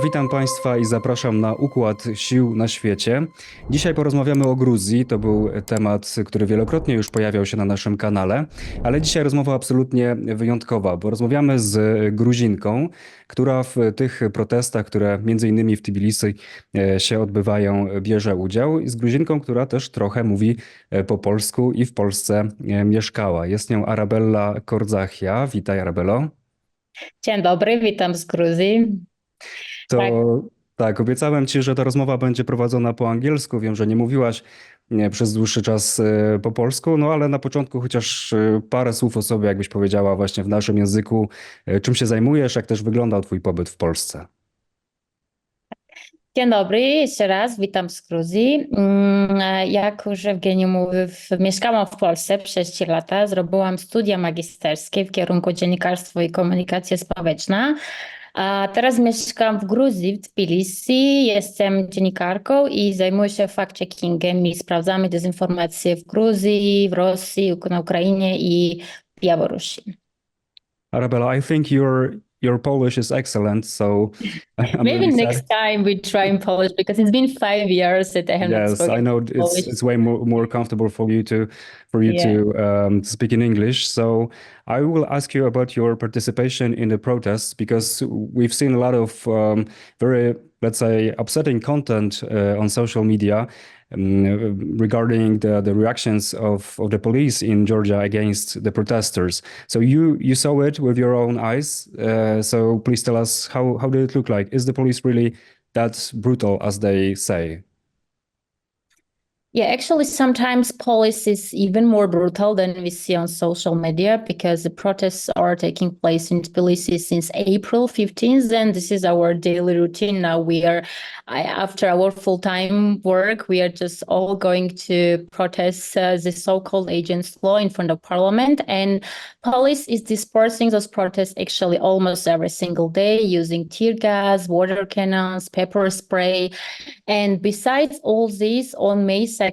Witam Państwa i zapraszam na Układ Sił na Świecie. Dzisiaj porozmawiamy o Gruzji. To był temat, który wielokrotnie już pojawiał się na naszym kanale, ale dzisiaj rozmowa absolutnie wyjątkowa, bo rozmawiamy z Gruzinką, która w tych protestach, które między innymi w Tbilisi się odbywają, bierze udział, i z Gruzinką, która też trochę mówi po polsku i w Polsce mieszkała. Jest nią Arabella Kordzakhia. Witaj, Arabello. Dzień dobry, witam z Gruzji. Tak, To tak, obiecałem ci, że ta rozmowa będzie prowadzona po angielsku. Wiem, że nie mówiłaś przez dłuższy czas po polsku, no ale na początku chociaż parę słów o sobie, jakbyś powiedziała właśnie w naszym języku, czym się zajmujesz, jak też wyglądał twój pobyt w Polsce. dzień dobry, jeszcze raz witam z Gruzji. Jak już Evgeniusz mówił, mieszkałam w Polsce przez 3 lata, zrobiłam studia magisterskie w kierunku dziennikarstwo i komunikacja społeczna. A teraz mieszkam w Gruzji, w Tbilisi. Jestem dziennikarką i zajmuję się fact-checkingiem i sprawdzamy dezinformacje w Gruzji, w Rosji, na Ukrainie i Białorusi. Arabella, I think your Polish is excellent, so I'm Maybe really next sad. time we try in Polish because it's been 5 years that I have not Yes, I spoken know Polish. it's way more comfortable for you Yeah. to speak in English. So I will ask you about your participation in the protests because we've seen a lot of very, let's say, upsetting content on social media regarding the reactions of the police in Georgia against the protesters. So you saw it with your own eyes. So please tell us how did it look like? Is the police really that brutal as they say? Yeah, actually, sometimes police is even more brutal than we see on social media because the protests are taking place in Tbilisi since April 15th, and this is our daily routine now. After our full-time work, we are just all going to protest the so-called agents law in front of parliament, and police is dispersing those protests actually almost every single day using tear gas, water cannons, pepper spray. And besides all this, on May 2nd,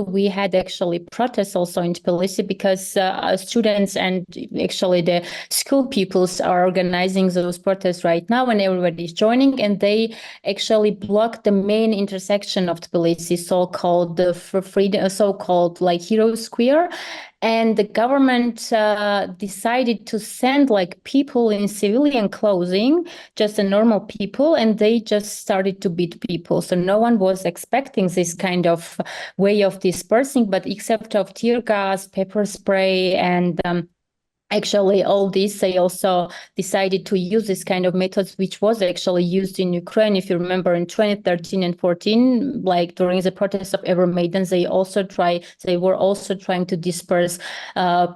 we had actually protests also in Tbilisi because students and actually the school pupils are organizing those protests right now, and everybody is joining. And they actually blocked the main intersection of Tbilisi, so-called so-called like Hero Square. And the government decided to send like people in civilian clothing, just a normal people, and they just started to beat people. So no one was expecting this kind of way of dispersing, but except of tear gas, pepper spray, and actually, all this, they also decided to use this kind of methods, which was actually used in Ukraine. If you remember, in 2013 and 14, like during the protests of Euromaidan, they were also trying to disperse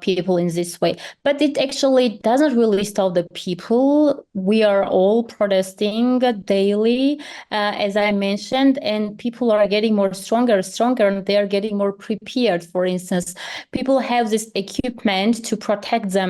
people in this way. But it actually doesn't really stop the people. We are all protesting daily, as I mentioned, and people are getting more stronger, and they are getting more prepared. For instance, people have this equipment to protect themselves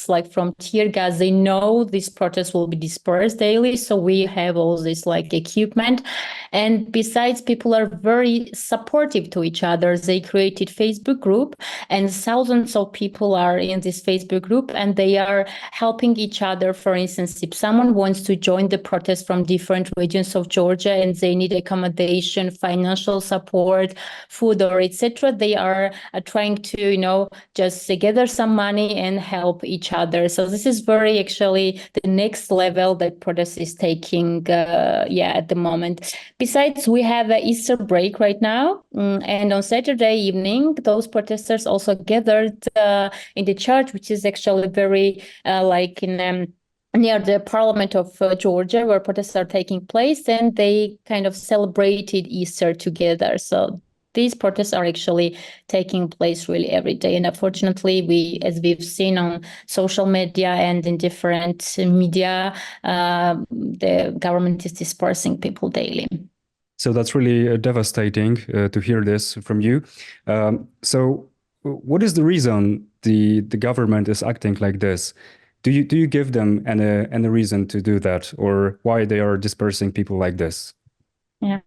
like from tear gas. They know these protests will be dispersed daily, so we have all this like equipment. And besides, people are very supportive to each other. They created Facebook group, and thousands of people are in this Facebook group, and they are helping each other. For instance, if someone wants to join the protest from different regions of Georgia and they need accommodation, financial support, food, or etc., they are trying to just gather some money and help each other. So this is very actually the next level that protest is taking at the moment. Besides, we have an Easter break right now, and on Saturday evening those protesters also gathered in the church, which is actually very like in near the parliament of Georgia, where protests are taking place, and they kind of celebrated Easter together. So these protests are actually taking place really every day. And unfortunately, as we've seen on social media and in different media, the government is dispersing people daily. So that's really devastating to hear this from you. So what is the reason the government is acting like this? Do you give them any reason to do that, or why they are dispersing people like this? Yeah.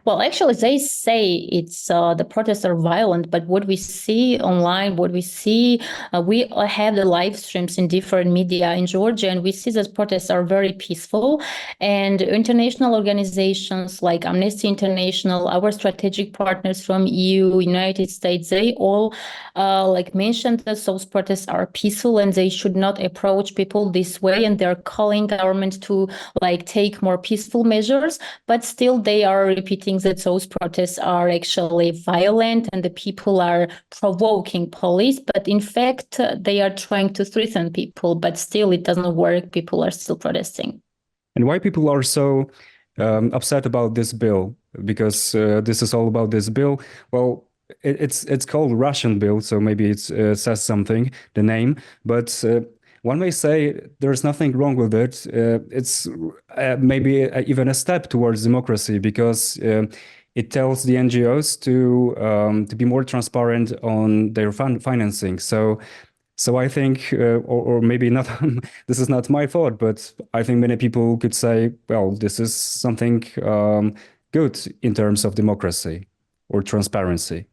Well, actually, they say it's the protests are violent, but what we see online, what we see, we have the live streams in different media in Georgia, and we see that protests are very peaceful. And international organizations like Amnesty International, our strategic partners from EU, United States, they all like mentioned that those protests are peaceful and they should not approach people this way. And they're calling government to like take more peaceful measures, but still they are repeating that those protests are actually violent and the people are provoking police. But in fact, they are trying to threaten people, but still it doesn't work. People are still protesting. And why people are so upset about this bill? Because this is all about this bill. Well, it's called Russian bill, so maybe it says something, the name. But one may say there's nothing wrong with it. It's maybe even a step towards democracy because it tells the NGOs to be more transparent on their financing. So I think, or maybe not, this is not my thought, but I think many people could say, well, this is something good in terms of democracy or transparency.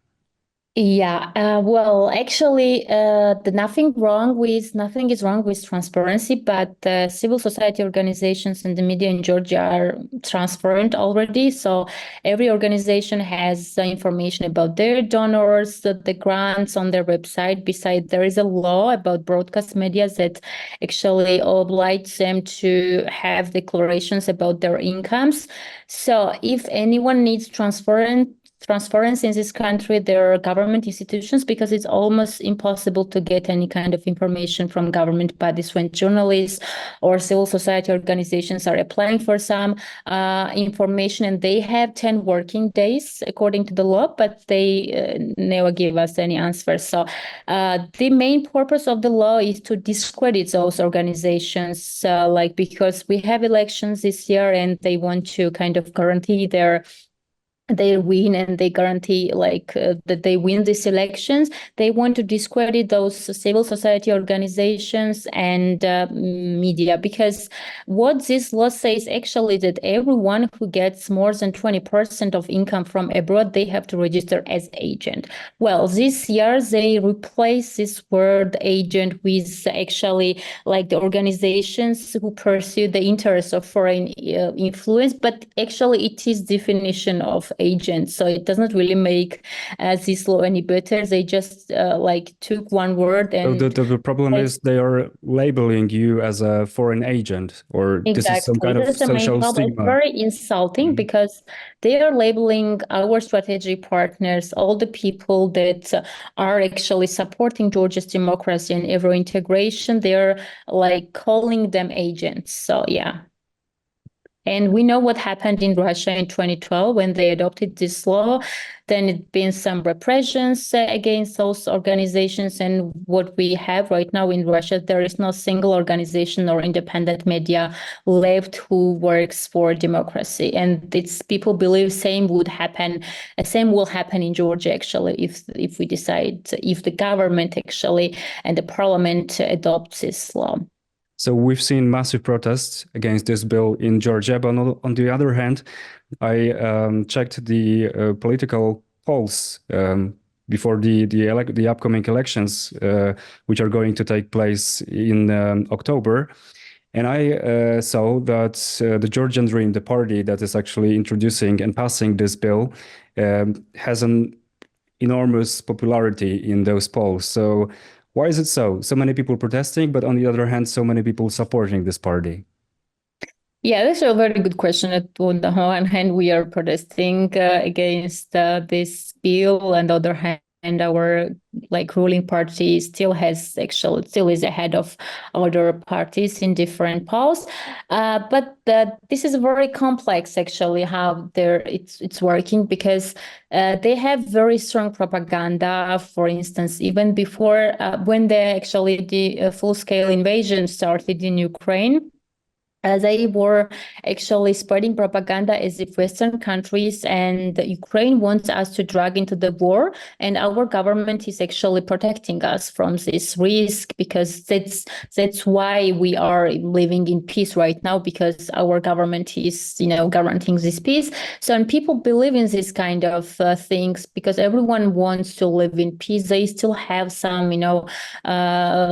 Yeah, well, actually, nothing is wrong with transparency, but civil society organizations and the media in Georgia are transparent already. So every organization has information about their donors, the grants on their website. Besides, there is a law about broadcast media that actually obliges them to have declarations about their incomes. So if anyone needs transparency in this country, there are government institutions, because it's almost impossible to get any kind of information from government bodies when journalists or civil society organizations are applying for some information, and they have 10 working days according to the law, but they never give us any answers. So the main purpose of the law is to discredit those organizations, because we have elections this year and they want to kind of guarantee they win, and they guarantee that they win these elections. They want to discredit those civil society organizations and media, because what this law says actually that everyone who gets more than 20% of income from abroad, they have to register as agent. Well, this year they replace this word agent with actually like the organizations who pursue the interests of foreign influence, but actually it is definition of agent, so it doesn't really make this law any better. They just took one word and So the problem is they are labeling you as a foreign agent, or this is some exactly, kind of that's the main social problem. It's stigma. very insulting because they are labeling our strategic partners, all the people that are actually supporting Georgia's democracy and euro integration, they're like calling them agents. So yeah. And we know what happened in Russia in 2012 when they adopted this law. Then it's been some repressions against those organizations. And what we have right now in Russia, there is no single organization or independent media left who works for democracy. And it's people believe same will happen in Georgia, actually, if we decide, if the government actually and the parliament adopts this law. So we've seen massive protests against this bill in Georgia, but on the other hand, I checked the political polls before the upcoming elections, which are going to take place in October. And I saw that the Georgian Dream, the party that is actually introducing and passing this bill, has an enormous popularity in those polls. So why is it so? So many people protesting, but on the other hand, so many people supporting this party. Yeah, that's a very good question. On the one hand, we are protesting against this bill, and on the other hand, our ruling party still is ahead of other parties in different polls. But this is very complex, actually, how it's working, because they have very strong propaganda. For instance, even before when the full-scale invasion started in Ukraine, They were actually spreading propaganda as if Western countries and Ukraine wants us to drag into the war, and our government is actually protecting us from this risk, because that's why we are living in peace right now, because our government is, guaranteeing this peace. So, and people believe in this kind of things because everyone wants to live in peace. They still have some,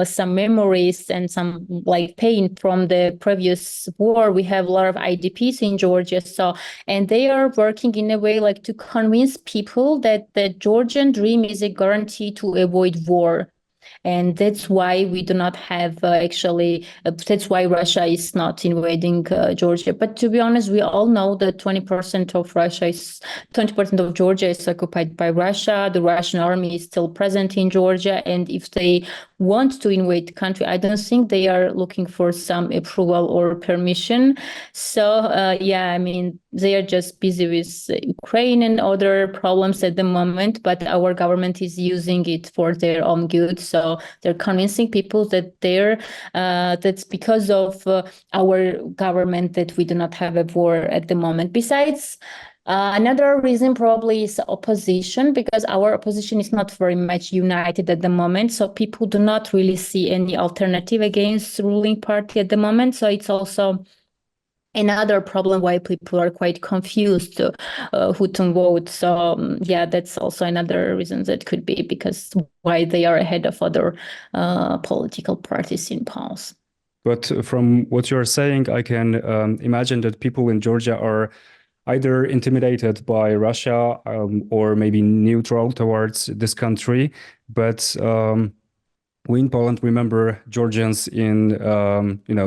some memories and some like pain from the previous war. We have a lot of IDPs in Georgia, and they are working in a way like to convince people that the Georgian dream is a guarantee to avoid war. And that's why we do not have that's why Russia is not invading Georgia. But to be honest, we all know that 20% of Georgia is occupied by Russia. The Russian army is still present in Georgia. And if they want to invade the country, I don't think they are looking for some approval or permission. So, they are just busy with Ukraine and other problems at the moment, but our government is using it for their own good. So they're convincing people that that's because of our government that we do not have a war at the moment. Besides, another reason probably is opposition, because our opposition is not very much united at the moment. So people do not really see any alternative against the ruling party at the moment. So it's also another problem why people are quite confused who to vote. So that's also another reason that could be because why they are ahead of other political parties in polls. But from what you're saying, I can imagine that people in Georgia are either intimidated by Russia or maybe neutral towards this country. But we in Poland remember Georgians in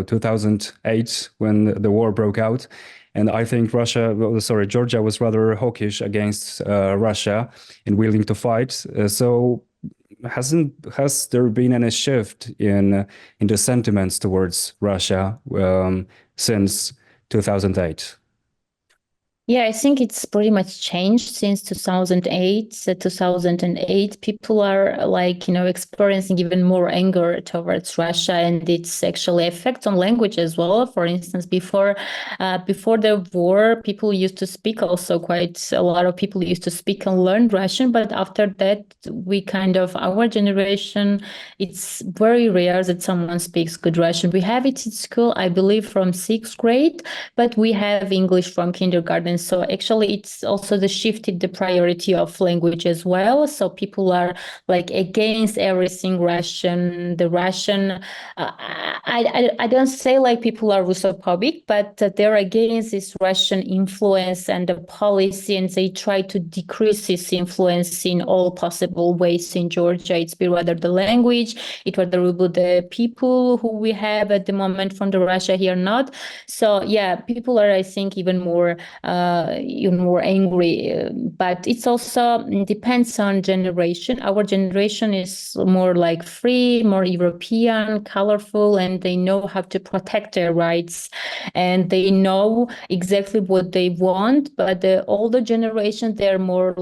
2008 when the war broke out, and I think Georgia was rather hawkish against Russia and willing to fight. So has there been any shift in the sentiments towards Russia since 2008? Yeah, I think it's pretty much changed since 2008. So 2008, people are experiencing even more anger towards Russia, and it's actually affects on language as well. For instance, before the war, people used to speak also quite a lot of people used to speak and learn Russian, but after that, our generation, it's very rare that someone speaks good Russian. We have it in school, I believe, from 6th grade, but we have English from kindergarten. So actually, it's also shifted the priority of language as well. So people are against everything Russian. The Russian, I don't say people are Russophobic, but they're against this Russian influence and the policy, and they try to decrease this influence in all possible ways in Georgia. It's be whether the language, it whether the people who we have at the moment from the Russia here not. So people are, I think, even more angry, but it's also depends on generation. Our generation is more free, more European, colorful, and they know how to protect their rights, and they know exactly what they want. But the older generation, they're more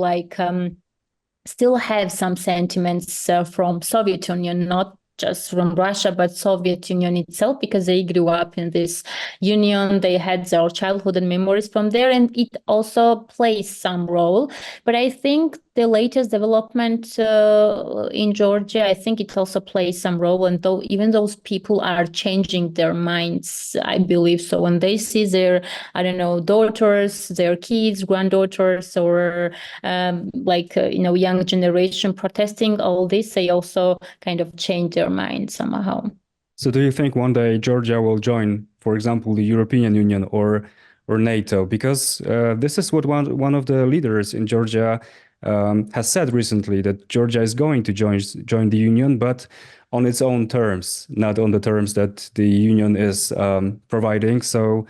still have some sentiments from Soviet Union, not just from Russia, but Soviet Union itself, because they grew up in this union. They had their childhood and memories from there, and it also plays some role. But I think the latest development in Georgia, I think it also plays some role. And though even those people are changing their minds, I believe so. When they see their, daughters, their kids, granddaughters, or young generation protesting all this, they also kind of change their mind somehow. So do you think one day Georgia will join, for example, the European Union or NATO? Because this is what one of the leaders in Georgia has said recently, that Georgia is going to join the union, but on its own terms, not on the terms that the union is providing. So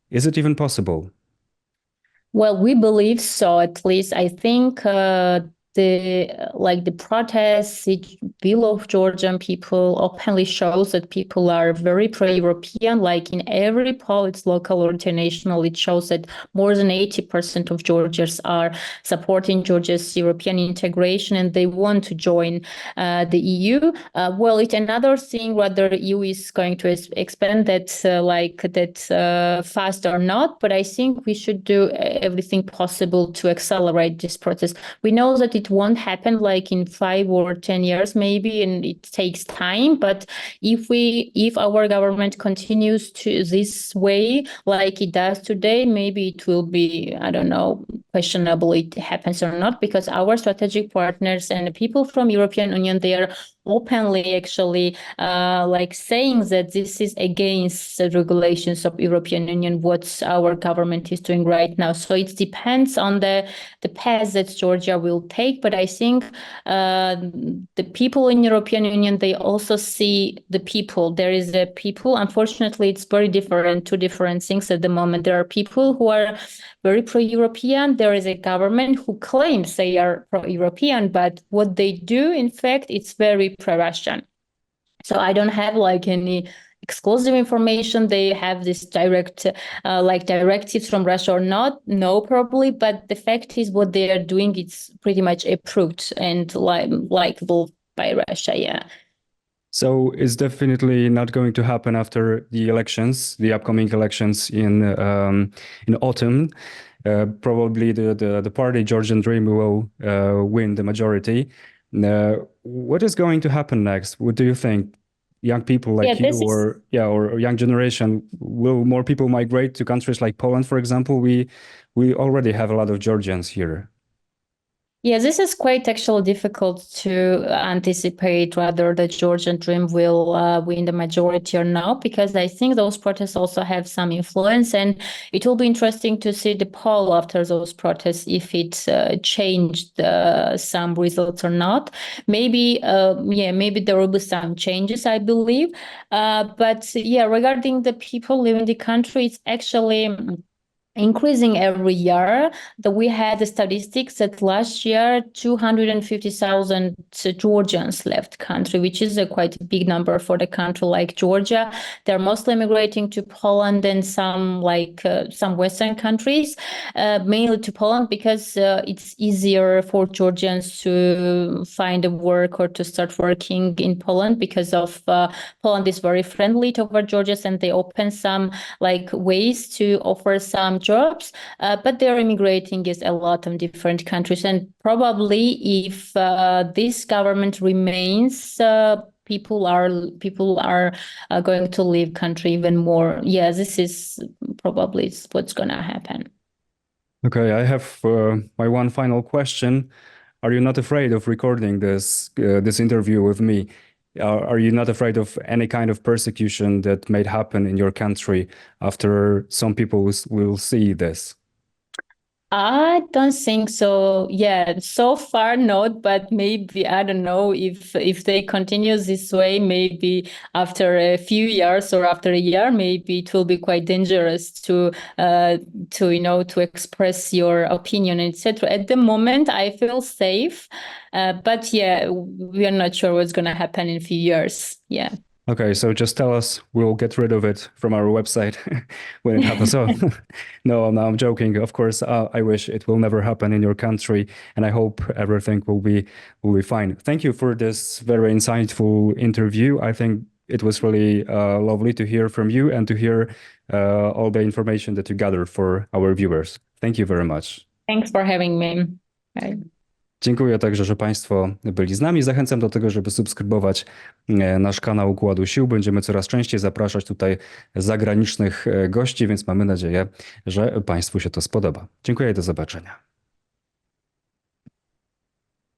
is it even possible? Well, we believe so, at least. I think the protests, the will of Georgian people openly shows that people are very pro-European. Like in every poll, it's local or international, it shows that more than 80% of Georgians are supporting Georgia's European integration and they want to join the EU. Well, it's another thing whether EU is going to expand that fast or not, but I think we should do everything possible to accelerate this process. We know that it won't happen like in 5 or 10 years maybe, and it takes time. But if our government continues to this way like it does today, maybe it will be, I don't know, questionable it happens or not, because our strategic partners and the people from European Union, they are openly actually saying that this is against the regulations of European Union, what our government is doing right now. So it depends on the path that Georgia will take. But I think the people in European Union, they also see the people. There is a people. Unfortunately, it's very different, two different things at the moment. There are people who are very pro-European. There is a government who claims they are pro-European, but what they do, in fact, it's very pro-Russian. So I don't have like any exclusive information. They have this direct directives from Russia or not? No, probably. But the fact is what they are doing, it's pretty much approved and likable by Russia, yeah. So it's definitely not going to happen after the elections, the upcoming elections in autumn. Probably the party Georgian Dream will win the majority. What is going to happen next? What do you think? Young people like you, or young generation, will more people migrate to countries like Poland, for example? We already have a lot of Georgians here. Yeah, this is quite actually difficult to anticipate whether the Georgian Dream will win the majority or not, because I think those protests also have some influence, and it will be interesting to see the poll after those protests, if it changed some results or not. Maybe, maybe there will be some changes, I believe. But yeah, regarding the people living in the country, it's actually increasing every year. That we had the statistics that last year 250,000 Georgians left country, which is a quite big number for the country like Georgia. They're mostly migrating to Poland and some Western countries, mainly to Poland, because it's easier for Georgians to find a work or to start working in Poland, because of Poland is very friendly toward Georgians and they open some ways to offer some jobs, but they're immigrating is a lot of different countries. And probably if this government remains, people are going to leave country even more. Yeah, this is probably what's going to happen. Okay, I have my one final question. Are you not afraid of recording this interview with me? Are you not afraid of any kind of persecution that may happen in your country after some people will see this? I don't think so. Yeah, so far not, but maybe, I don't know, if they continue this way, maybe after a few years or after a year, maybe it will be quite dangerous to express your opinion, etc. At the moment, I feel safe, but yeah, we are not sure what's going to happen in a few years. Yeah. Okay, so just tell us, we'll get rid of it from our website when it happens. So, no, I'm joking. Of course, I wish it will never happen in your country, and I hope everything will be fine. Thank you for this very insightful interview. I think it was really lovely to hear from you and to hear all the information that you gathered for our viewers. Thank you very much. Thanks for having me. Bye. Dziękuję także, że Państwo byli z nami. Zachęcam do tego, żeby subskrybować nasz kanał Układu Sił. Będziemy coraz częściej zapraszać tutaj zagranicznych gości, więc mamy nadzieję, że Państwu się to spodoba. Dziękuję i do zobaczenia.